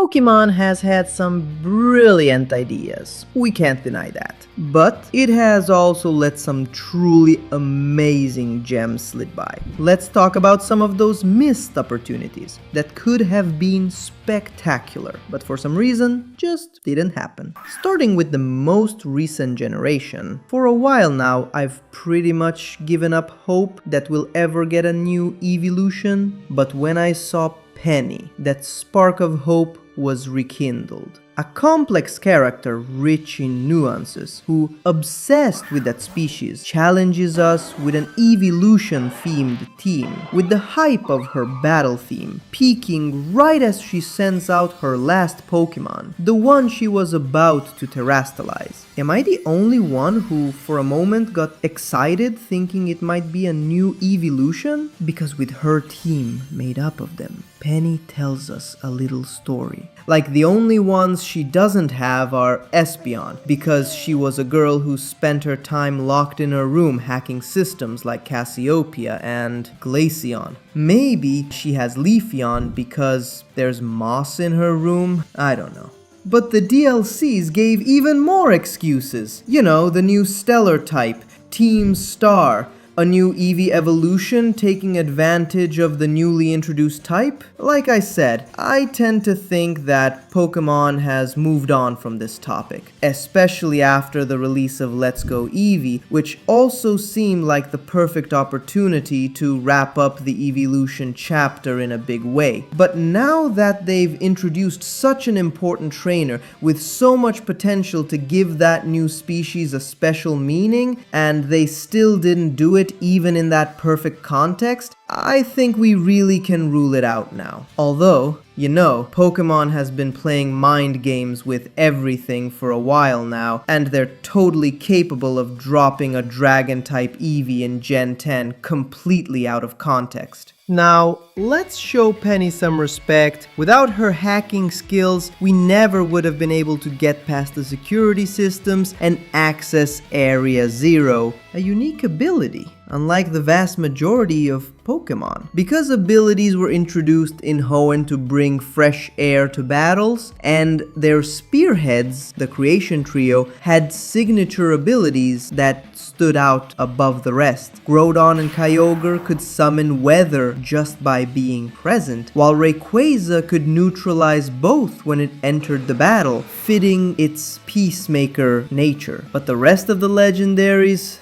Pokémon has had some brilliant ideas, we can't deny that. But it has also let some truly amazing gems slip by. Let's talk about some of those missed opportunities that could have been spectacular, but for some reason just didn't happen. Starting with the most recent generation, for a while now I've pretty much given up hope that we'll ever get a new evolution, but when I saw Penny, that spark of hope was rekindled. A complex character rich in nuances, who, obsessed with that species, challenges us with an evolution-themed team, with the hype of her battle theme peaking right as she sends out her last Pokémon, the one she was about to terrestrialize. Am I the only one who, for a moment, got excited thinking it might be a new evolution? Because with her team made up of them, Penny tells us a little story. Like the only ones she doesn't have are Espeon, because she was a girl who spent her time locked in her room hacking systems like Cassiopeia, and Glaceon. Maybe she has Leafeon because there's moss in her room, I don't know. But the DLCs gave even more excuses. You know, the new Stellar type, Team Star, a new Eevee evolution taking advantage of the newly introduced type? Like I said, I tend to think that Pokémon has moved on from this topic, especially after the release of Let's Go Eevee, which also seemed like the perfect opportunity to wrap up the evolution chapter in a big way. But now that they've introduced such an important trainer with so much potential to give that new species a special meaning, and they still didn't do it even in that perfect context, I think we really can rule it out now. Although, you know, Pokémon has been playing mind games with everything for a while now, and they're totally capable of dropping a Dragon-type Eevee in Gen 10 completely out of context. Now, let's show Penny some respect. Without her hacking skills, we never would have been able to get past the security systems and access Area Zero, a unique ability, unlike the vast majority of Pokémon. Because abilities were introduced in Hoenn to bring fresh air to battles, and their spearheads, the Creation Trio, had signature abilities that stood out above the rest. Groudon and Kyogre could summon weather just by being present, while Rayquaza could neutralize both when it entered the battle, fitting its peacemaker nature. But the rest of the legendaries,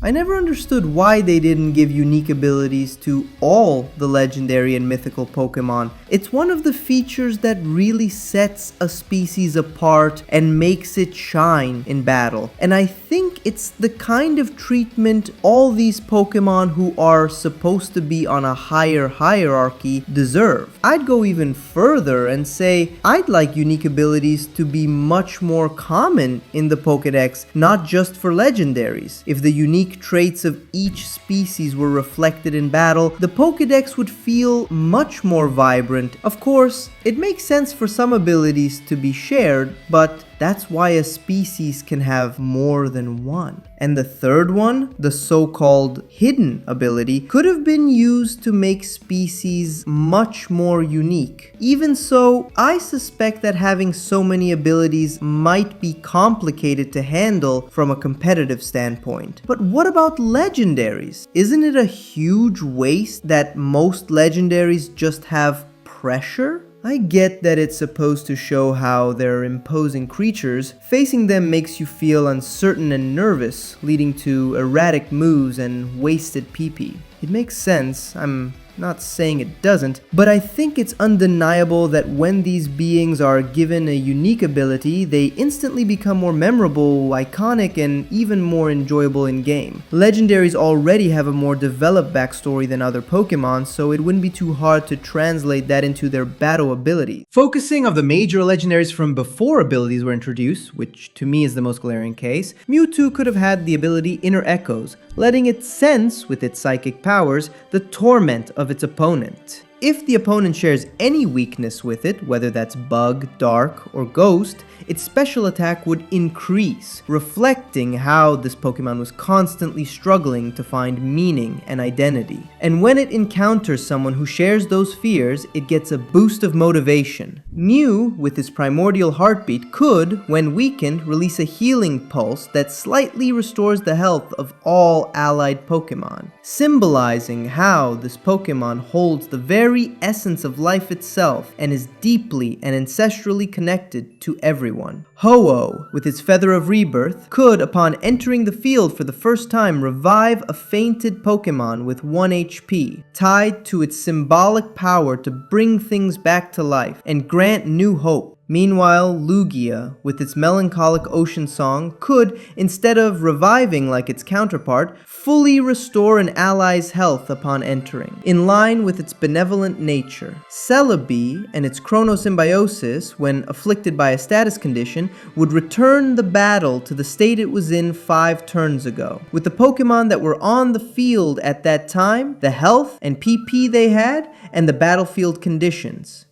I never understood why they didn't give unique abilities to all the legendary and mythical Pokémon. It's one of the features that really sets a species apart and makes it shine in battle. And I think it's the kind of treatment all these Pokémon who are supposed to be on a higher hierarchy deserve. I'd go even further and say I'd like unique abilities to be much more common in the Pokédex, not just for legendaries. If the unique traits of each species were reflected in battle, the Pokédex would feel much more vibrant. Of course, it makes sense for some abilities to be shared, but that's why a species can have more than one. And the third one, the so-called hidden ability, could have been used to make species much more unique. Even so, I suspect that having so many abilities might be complicated to handle from a competitive standpoint. But what about legendaries? Isn't it a huge waste that most legendaries just have pressure? I get that it's supposed to show how they're imposing creatures. Facing them makes you feel uncertain and nervous, leading to erratic moves and wasted PP. It makes sense, I'm not saying it doesn't, but I think it's undeniable that when these beings are given a unique ability, they instantly become more memorable, iconic, and even more enjoyable in-game. Legendaries already have a more developed backstory than other Pokémon, so it wouldn't be too hard to translate that into their battle abilities. Focusing on the major legendaries from before abilities were introduced, which to me is the most glaring case, Mewtwo could have had the ability Inner Echoes, letting it sense, with its psychic powers, the torment of its opponent. If the opponent shares any weakness with it, whether that's Bug, Dark, or Ghost, its special attack would increase, reflecting how this Pokemon was constantly struggling to find meaning and identity. And when it encounters someone who shares those fears, it gets a boost of motivation. Mew, with its primordial heartbeat, could, when weakened, release a healing pulse that slightly restores the health of all allied Pokemon, symbolizing how this Pokemon holds the very essence of life itself and is deeply and ancestrally connected to everyone. Ho-Oh, with its Feather of Rebirth, could, upon entering the field for the first time, revive a fainted Pokemon with 1 HP, tied to its symbolic power to bring things back to life and grant new hope. Meanwhile, Lugia, with its melancholic ocean song, could, instead of reviving like its counterpart, fully restore an ally's health upon entering, in line with its benevolent nature. Celebi and its Chronosymbiosis, when afflicted by a status condition, would return the battle to the state it was in 5 turns ago. With the Pokemon that were on the field at that time, the health and PP they had, and the battlefield conditions.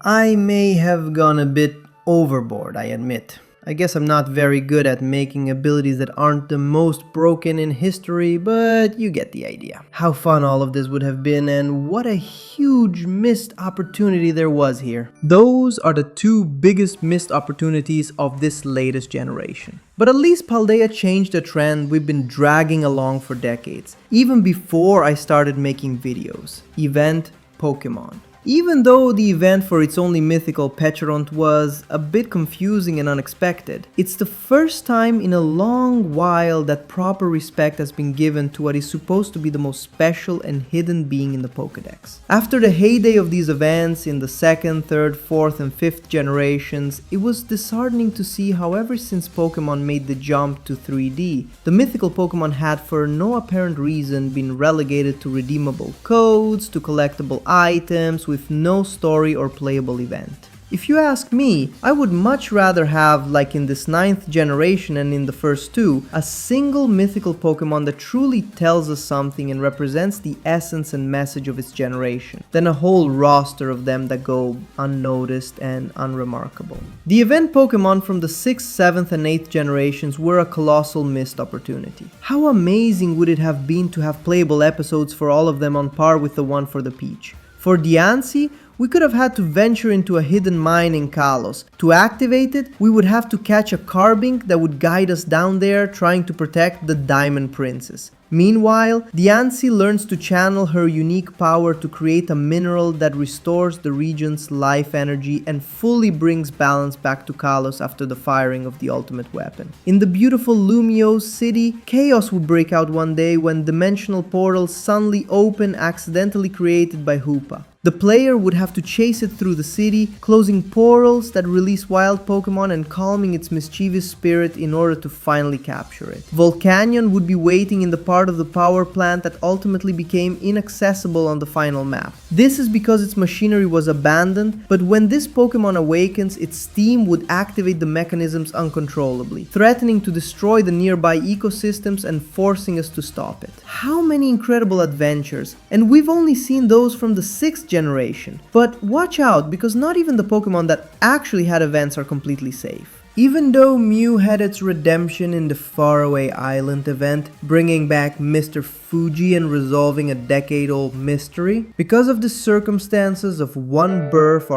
I may have gone a bit overboard, I admit. I guess I'm not very good at making abilities that aren't the most broken in history, but you get the idea. How fun all of this would have been, and what a huge missed opportunity there was here. Those are the 2 biggest missed opportunities of this latest generation. But at least Paldea changed a trend we've been dragging along for decades, even before I started making videos. Event Pokémon. Even though the event for its only mythical Pecharunt was a bit confusing and unexpected, it's the first time in a long while that proper respect has been given to what is supposed to be the most special and hidden being in the Pokédex. After the heyday of these events in the 2nd, 3rd, 4th, and 5th generations, it was disheartening to see how ever since Pokémon made the jump to 3D, the mythical Pokémon had for no apparent reason been relegated to redeemable codes, to collectible items, with no story or playable event. If you ask me, I would much rather have, like in this 9th generation and in the first 2, a single mythical Pokemon that truly tells us something and represents the essence and message of its generation, than a whole roster of them that go unnoticed and unremarkable. The event Pokemon from the 6th, 7th, and 8th generations were a colossal missed opportunity. How amazing would it have been to have playable episodes for all of them on par with the one for the Peach? For Diancie, we could have had to venture into a hidden mine in Kalos. To activate it, we would have to catch a Carbink that would guide us down there trying to protect the Diamond Princess. Meanwhile, Diancie learns to channel her unique power to create a mineral that restores the region's life energy and fully brings balance back to Kalos after the firing of the ultimate weapon. In the beautiful Lumiose city, chaos would break out one day when dimensional portals suddenly open, accidentally created by Hoopa. The player would have to chase it through the city, closing portals that release wild Pokemon and calming its mischievous spirit in order to finally capture it. Volcanion would be waiting in the part of the power plant that ultimately became inaccessible on the final map. This is because its machinery was abandoned, but when this Pokemon awakens, its steam would activate the mechanisms uncontrollably, threatening to destroy the nearby ecosystems and forcing us to stop it. How many incredible adventures, and we've only seen those from the 6th generation. But watch out, because not even the Pokemon that actually had events are completely safe. Even though Mew had its redemption in the faraway island event, bringing back Mr. Fuji and resolving a decade-old mystery, because of the circumstances of one birth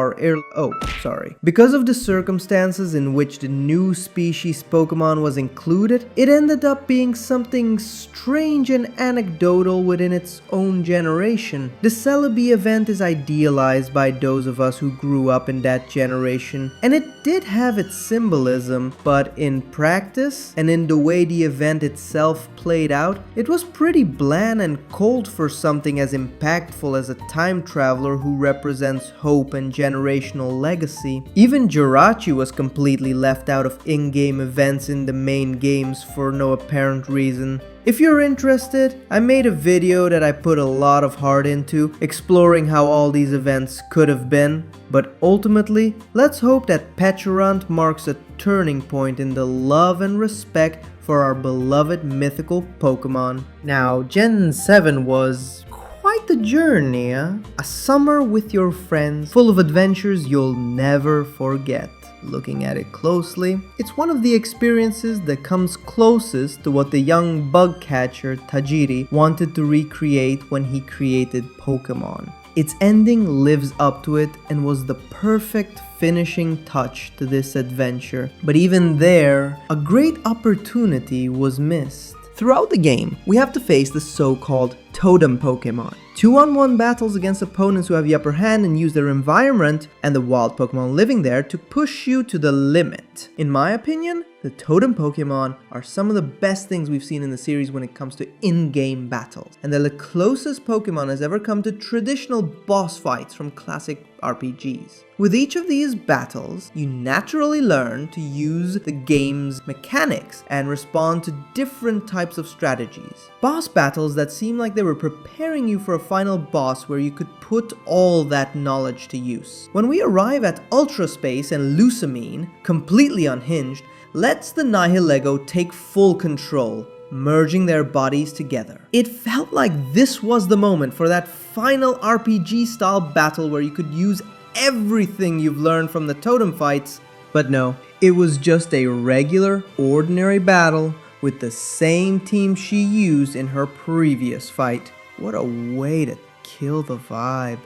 because of the circumstances in which the new species Pokemon was included, it ended up being something strange and anecdotal within its own generation. The Celebi event is idealized by those of us who grew up in that generation, and it did have its symbolism, but in practice, and in the way the event itself played out, it was pretty bland and cold for something as impactful as a time traveler who represents hope and generational legacy. Even Jirachi was completely left out of in-game events in the main games for no apparent reason. If you're interested, I made a video that I put a lot of heart into, exploring how all these events could have been, but ultimately, let's hope that Pecharunt marks a turning point in the love and respect for our beloved mythical Pokemon. Now, Gen 7 was quite Quite the journey, huh? A summer with your friends, full of adventures you'll never forget. Looking at it closely, it's one of the experiences that comes closest to what the young bug catcher Tajiri wanted to recreate when he created Pokémon. Its ending lives up to it and was the perfect finishing touch to this adventure. But even there, a great opportunity was missed. Throughout the game, we have to face the so-called totem Pokémon. 2-on-1 battles against opponents who have the upper hand and use their environment and the wild Pokémon living there to push you to the limit. In my opinion, the totem Pokémon are some of the best things we've seen in the series when it comes to in-game battles, and they're the closest Pokémon has ever come to traditional boss fights from classic RPGs. With each of these battles, you naturally learn to use the game's mechanics and respond to different types of strategies. Boss battles that seem like they were preparing you for a final boss where you could put all that knowledge to use. When we arrive at Ultra Space and Lusamine, completely unhinged, lets the Nihilego take full control, merging their bodies together. It felt like this was the moment for that final RPG-style battle where you could use everything you've learned from the totem fights, but no, it was just a regular, ordinary battle with the same team she used in her previous fight. What a way to kill the vibe.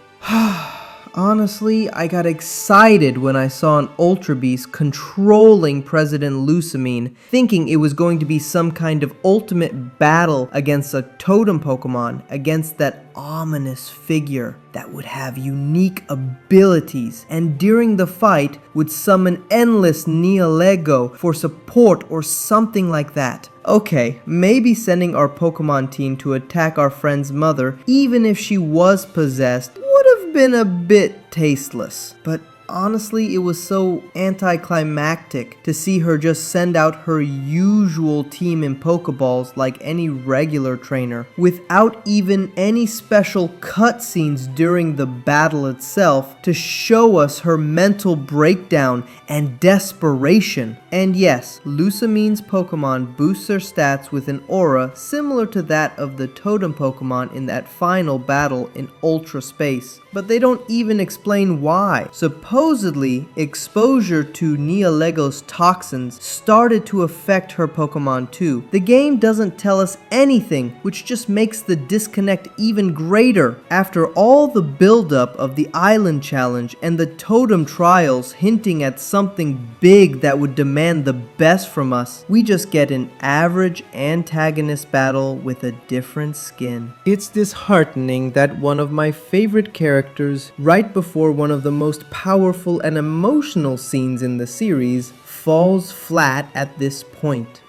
Honestly, I got excited when I saw an Ultra Beast controlling President Lusamine, thinking it was going to be some kind of ultimate battle against a totem Pokemon, against that ominous figure that would have unique abilities, and during the fight would summon endless Nihilego for support or something like that. Okay, maybe sending our Pokemon team to attack our friend's mother, even if she was possessed, would have been a bit tasteless, but honestly, it was so anticlimactic to see her just send out her usual team in Pokeballs like any regular trainer, without even any special cutscenes during the battle itself to show us her mental breakdown and desperation. And yes, Lusamine's Pokemon boosts their stats with an aura similar to that of the totem Pokemon in that final battle in Ultra Space, but they don't even explain why. Supposedly, exposure to Nihilego's toxins started to affect her Pokemon too. The game doesn't tell us anything, which just makes the disconnect even greater. After all the buildup of the Island Challenge and the Totem Trials hinting at something big that would demand the best from us, we just get an average antagonist battle with a different skin. It's disheartening that one of my favorite characters, right before one of the most powerful and emotional scenes in the series, falls flat at this point.